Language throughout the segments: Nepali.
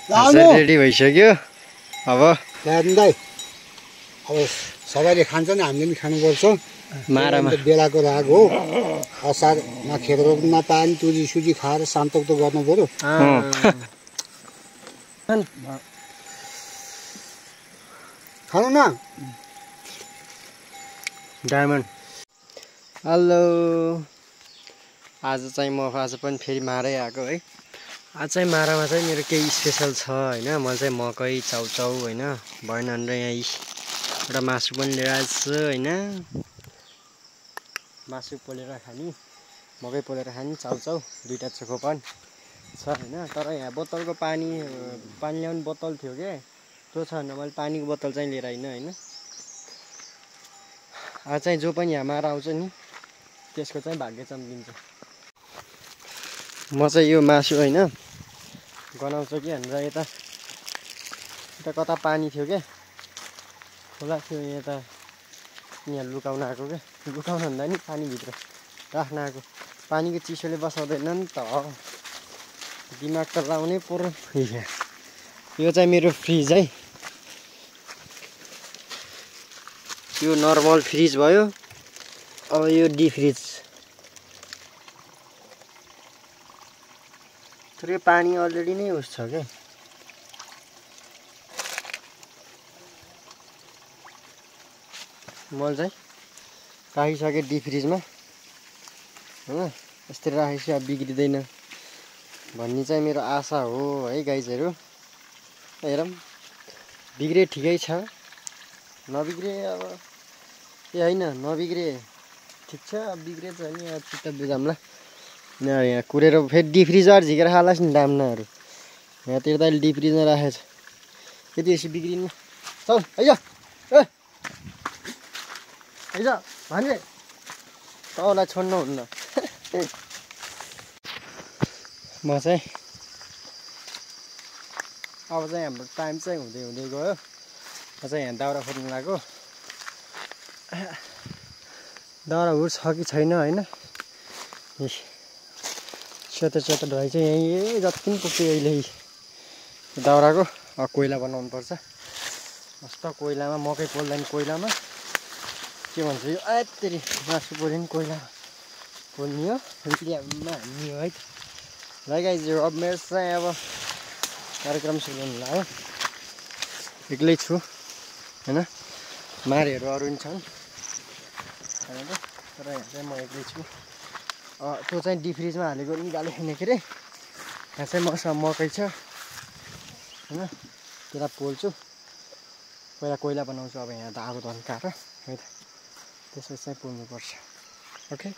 रेडी भइसक्यो अब दाइ अब सबैले खान्छ नि हामीले पनि खानुपर्छ मारामा बेलाको राग हो असारमा खेत रोप्नुमा पानी तुजी सुजी खाएर शान्तक त गर्नु पर्यो खानु न डायमन्ड हेलो आज चाहिँ म आज पनि फेरि मारै आएको है आज चाहिँ मारामा चाहिँ मेरो केही स्पेसल छ होइन मैले चाहिँ मकै चाउचाउ होइन भएन भनेर यहाँ एउटा मासु पनि लिएर आएको छु होइन मासु पोलेर खाने मकै पोलेर खाने चाउचाउ दुईवटा चोखोपन छ होइन तर यहाँ बोतलको पानी ल्याउने बोतल थियो क्या त्यो छ भने मैले पानीको बोतल चाहिँ लिएर आइनँ होइन आज चाहिँ जो पनि यहाँ मारा आउँछ नि त्यसको चाहिँ भाग्य चम्किन्छ म चाहिँ यो मासु होइन गनाउँछ कि भनेर यता कता पानी थियो क्या खोला थियो यता यहाँ लुकाउन आएको क्या लुकाउन भन्दा नि पानीभित्र राख्न आएको पानीको चिसोले बसाउँदैन नि त दिमाग त लाउनै पर्यो यो चाहिँ मेरो फ्रिज है यो नर्मल फ्रिज भयो अब यो डी फ्रिज तर यो पानी अलरेडी नै उस छ क्या मैले चाहिँ राखिसकेँ डी फ्रिजमा होइन यस्तै राखेपछि अब बिग्रिँदैन भन्ने चाहिँ मेरो आशा हो है गाइजहरू हेरौँ बिग्रे ठिकै छ नबिग्रे अब ए होइन नबिग्रे ठिक छ अब बिग्रे छ नि अब चित्त बुझाउँला यहाँ कुरेर फेरि डी फ्रिजर झिकेर खालास् नि डाम्नाहरू यहाँ तिर्दा डी फ्रिजमा राखेको छ यति यसो बिग्रिनु चल आइज ए आइज भान्जे तँलाई छोड्नु हुन्न म चाहिँ अब चाहिँ हाम्रो टाइम चाहिँ हुँदै हुँदै गयो म चाहिँ यहाँ दाउरा खोज्नु लाग्यो दाउरा हुर छ कि छैन होइन सेतो सेतो ढाइ चाहिँ यहीँ जति पनि पुग्थ्यो अहिले दाउराको कोइला बनाउनु पर्छ मस्त कोइलामा मकै पोल्दैन कोइलामा के भन्छ यो आत्तेरी मासु पोल्यो नि कोइलामा पोल्ने हो इन्डियामा हान्ने हो है ल गाइज अब मेरो चाहिँ अब कार्यक्रम सुरु हुनु लाग्यो एक्लै छु होइन मारेहरू अरू पनि छन् तर यहाँ चाहिँ म एक्लै छु त्यो चाहिँ डी फ्रिजमा हालेको निकाल्यो किनेखेरि यहाँ चाहिँ मसँग मकै छ होइन त्यसलाई पोल्छु पहिला कोइला बनाउँछु अब यहाँ त आगो धन्काएर है त त्यसपछि चाहिँ पोल्नुपर्छ ओके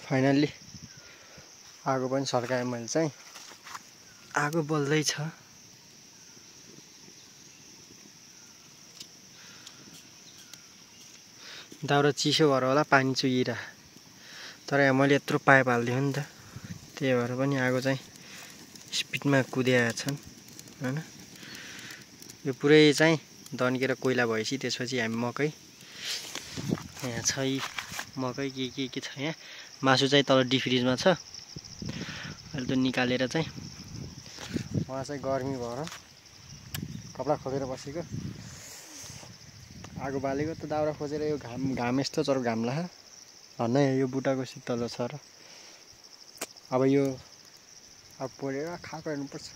फाइनल्ली आगो पनि सल्काएँ मैले चाहिँ आगो बल्दैछ दाउरा चिसो भएर होला पानी चुहिरा तर यहाँ मैले यत्रो पाइप हालिदिएँ नि त त्यही भएर पनि आगो चाहिँ स्पिडमा कुदिया छन् होइन यो पुरै चाहिँ दन्केर कोइला भएपछि त्यसपछि हामी मकै यहाँ छ मकै के छ यहाँ मासु चाहिँ तल डी फ्रिजमा छ अहिले त निकालेर चाहिँ उहाँ चाहिँ गर्मी भएर कपडा खोलेर बसेको आगो बालेको त दाउरा खोजेर यो घाम यस्तो चरो घाम लाग्यो भन्न यो बुट्टाको शीतल छ र अब यो अब पोलेर खाएको हेर्नुपर्छ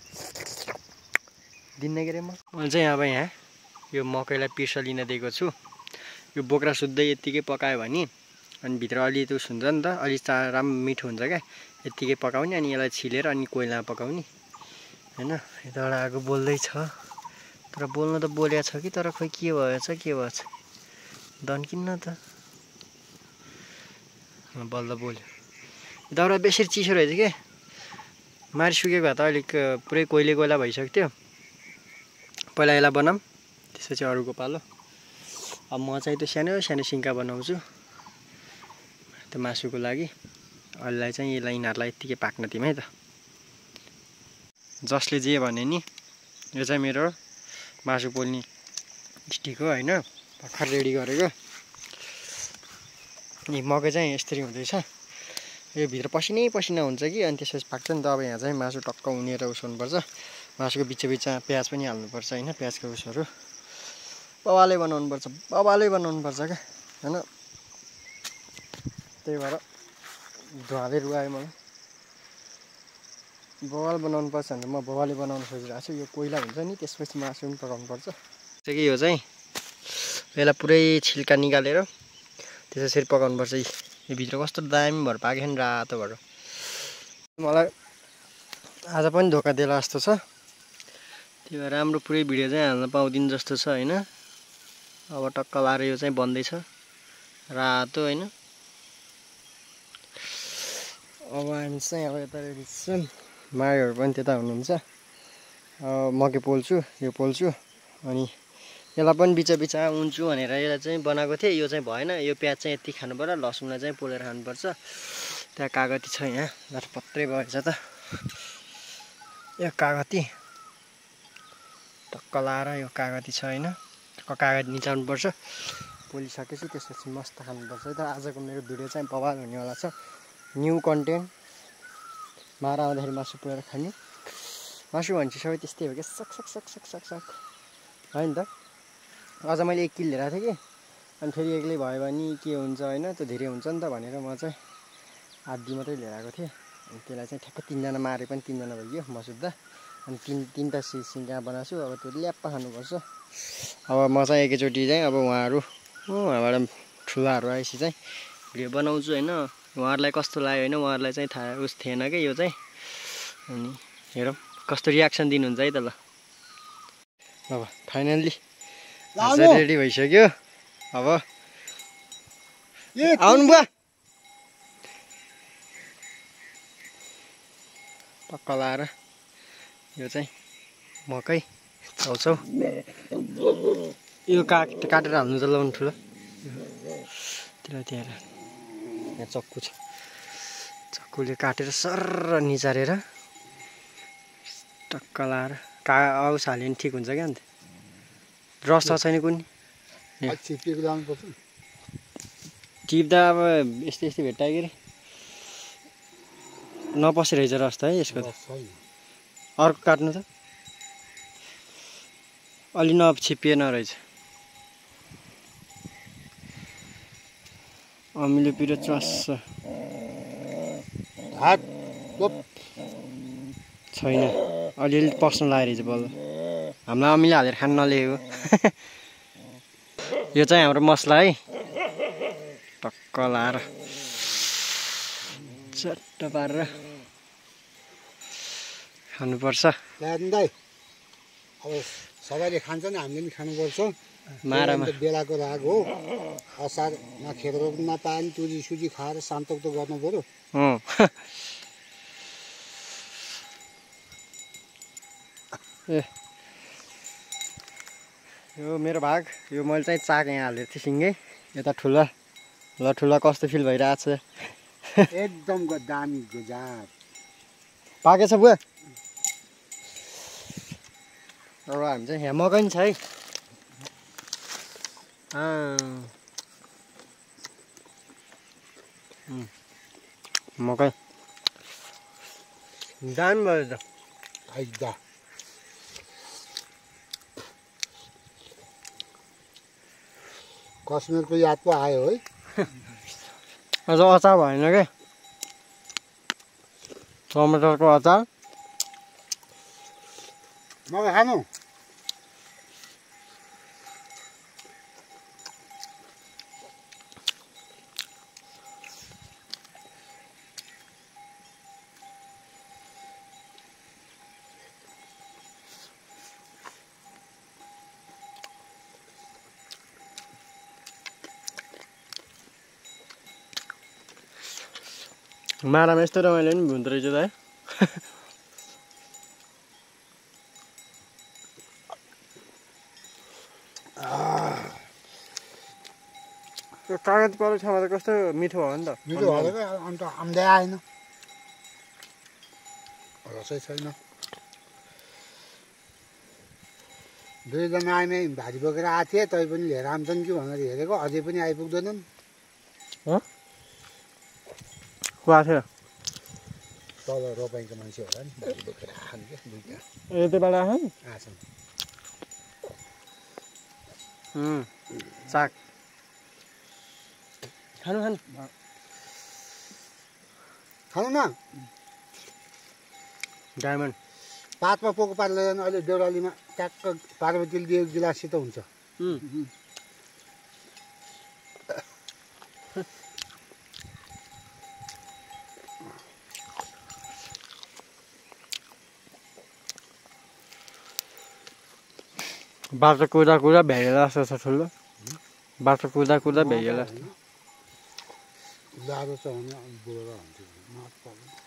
दिन्न के अरे मैले चाहिँ अब यहाँ यो मकैलाई पिर्सलिन दिएको छु यो बोक्रा सुत्दै यत्तिकै पकायो भने अनि भित्र अलि त उस हुन्छ नि त अलि राम्रो मिठो हुन्छ क्या यत्तिकै पकाउने अनि यसलाई छिलेर अनि कोइलामा पकाउने होइन यताबाट आगो बोल्दैछ तर बोल्न त बोल्या छ कि तर खोइ के भएछ दन्किन्न त बल्ल बोल्यो दाउरा बेसरी चिसो रहेछ क्या मारिसुकेको भए त अलिक पुरै कोइला भइसक्यो थियो पहिला यसलाई बनाऊँ त्यसपछि अरूको पालो अब म चाहिँ त्यो सानो सानो सिन्का बनाउँछु त्यो मासुको लागि अरूलाई चाहिँ यिनीहरूलाई यत्तिकै पाक्न दिउँ है त जसले जे भने नि यो चाहिँ मेरो मासु पोल्ने स्टिक हो होइन भर्खर रेडी गरेको नि मकै चाहिँ यसरी हुँदैछ यो भित्र पसिनै पसिना हुन्छ कि अनि त्यसपछि पाक्छ नि त अब यहाँ चाहिँ मासु टक्क उनेर उसाउनुपर्छ मासुको बिचमा प्याज पनि हाल्नुपर्छ होइन, प्याजको उसहरू बबाले बनाउनुपर्छ क्या होइन। त्यही भएर धुवाले रुवायो मलाई। बवाल बनाउनुपर्छ भनेर म बवाले बनाउनु खोजिरहेको छु। यो कोइला हुन्छ नि, त्यसपछि मासु पनि पकाउनुपर्छ। यो चाहिँ यसलाई पुरै छिल्का निकालेर त्यसरी पकाउनुपर्छ। यो भित्र कस्तो दामी भएर पाकेको नि, रातो भएर। मलाई आज पनि धोका देला जस्तो छ। त्यही भएर राम्रो पुरै भिडियो चाहिँ हाल्न पाउँदिन जस्तो छ होइन। अब टक्क लाएर यो चाहिँ बन्दैछ रातो होइन। अब हामी चाहिँ अब यता रेडी छौँ। माईहरू पनि त्यता हुनुहुन्छ। म के पोल्छु, यो पोल्छु। अनि यसलाई पनि बिचा उन्छु भनेर यसलाई चाहिँ बनाएको थिएँ। यो चाहिँ भएन। यो प्याज चाहिँ यति खानु पर्छ, लसुनलाई चाहिँ पोलेर खानुपर्छ। त्यहाँ कागती छ, यहाँ लटपत्रै भएछ त। यो कागती टक्क लाएर यो कागती छ होइन, टक्क कागती निचाल्नुपर्छ। पोलिसकेपछि त्यसपछि मस्त खानुपर्छ। त आजको मेरो भिडियो चाहिँ बवाल हुनेवाला छ। न्यू कन्टेन्ट, मारा आउँदाखेरि मासु पुऱ्याएर खाने। मासु भनेपछि सबै त्यस्तै हो क्या, सक सक सक सक सक सक होइन त। अझ मैले 1 किलो लिएर आएको थिएँ कि, अनि फेरि एक्लै भयो भने के हुन्छ होइन, त्यो धेरै हुन्छ नि त भनेर म चाहिँ आधी मात्रै लिएर आएको थिएँ। अनि त्यसलाई चाहिँ ठ्याक्क 3 जना मारे पनि 3 जना भइगयो म सुत्दा। अनि तिनवटा सिङ्गा बनाएको छु। अब त्यो ल्याप्प खानुपर्छ। अब म चाहिँ एकैचोटि चाहिँ अब उहाँबाट ठुलाहरू आएपछि चाहिँ भिडियो बनाउँछु होइन। उहाँहरूलाई कस्तो लाग्यो होइन, उहाँहरूलाई चाहिँ थाहा उस थिएन कि यो चाहिँ। अनि हेरौँ कस्तो रियाक्सन दिनुहुन्छ है त। ल अब फाइनल्ली रेडी भइसक्यो। अब आउनु बुवा, टक्क लाएर यो चाहिँ मकै चाउचाउ यो काटेर हाल्नु त लाउनु ठुलो। त्यहाँ यहाँ चक्कु छ, चक्कुले काटेर सर्र निचारेर टक्क लाएर औस हाल्यो भने ठिक हुन्छ क्या। अन्त रस छ छैन कुनै टिप्दा अब यस्तै भेट्टायो के अरे, नपसे रहेछ रस त है यसको त। अर्को काट्नु त अलि नछिपिएन रहेछ। अमिलो पिरो चस्छ छैन, अलिअलि पस्नु लाग्यो रहेछ बल्ल। हामीलाई अमिलो हालेर खान नलेखेको। यो चाहिँ हाम्रो मसला है, टक्क लाएर चट्ट पारेर खानुपर्छ। अब सबैले खान्छन्, हामीले पनि खानुपर्छ। मारामा बेलाको राग हो। असारमा खेत रोप्नुमा पानी तुजी सुजी खाएर शान्तक त गर्नु पर्यो। ए यो मेरो भाग, यो मैले चाहिँ चाक यहाँ हालेको थिएँ सिँगै यता ठुला। ल ठुला कस्तो फिल भइरहेको छ? एकदम दामी गुजार पाकेछ बुवा। अब हामी चाहिँ यहाँ मकै नि छ है। मकै दामी भयो त। आइदा कश्मीरको याद पो आयो है। अझ अचार भएन क्या, टमाटरको अचार। मलाई खानु मारामा यस्तो रमाइलो नि हुँदो रहेछ त है। त्यो कागज परेको ठाउँमा त कस्तो मिठो भयो नि त। मिठो भयो क्या, अन्त आम्दै आएन, रसै छैन। दुईजना आइमै भारी बोकेर आएको थिएँ, तै पनि लिएर आउँछन् कि भनेर हेरेको, अझै पनि आइपुग्दैनन्। कुवा थियो तल रोपाइको मान्छे होला नि भोलि बोकेर खानु क्या दुईटा यतिबाट आछन् आछन् साग खानु खानु खानु न डायमन्ड पातमा पोको पारेर जानु अहिले देउरालीमा ट्याक्क पार्वतीले दिएको गिलासित हुन्छ बाटो कुदा कुदा भ्याइएला जस्तो छ ठुलो बाटो कुदा कुदा भ्याइएला जाडो छ भने बुढो हुन्छ मात पर्दैन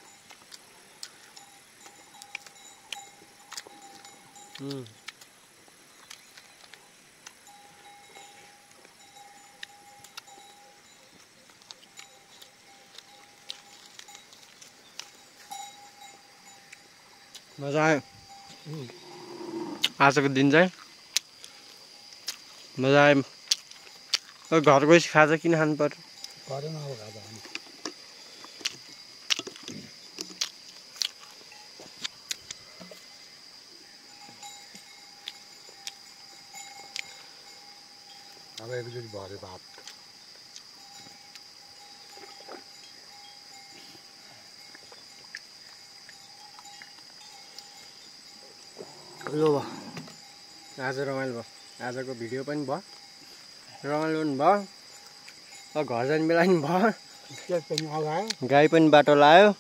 मजा आयो आजको दिन चाहिँ मजा आयो घरको खाजा किन खानु पर्यो गरेन अब खाजा खानु अब एकचोटि भरे भात यो भयो आज रमाइलो भयो आजको भिडियो पनि भयो रमाइलो पनि भयो घर जाने बेला पनि भयो केक पनि अगायो गाई पनि बाटो लायो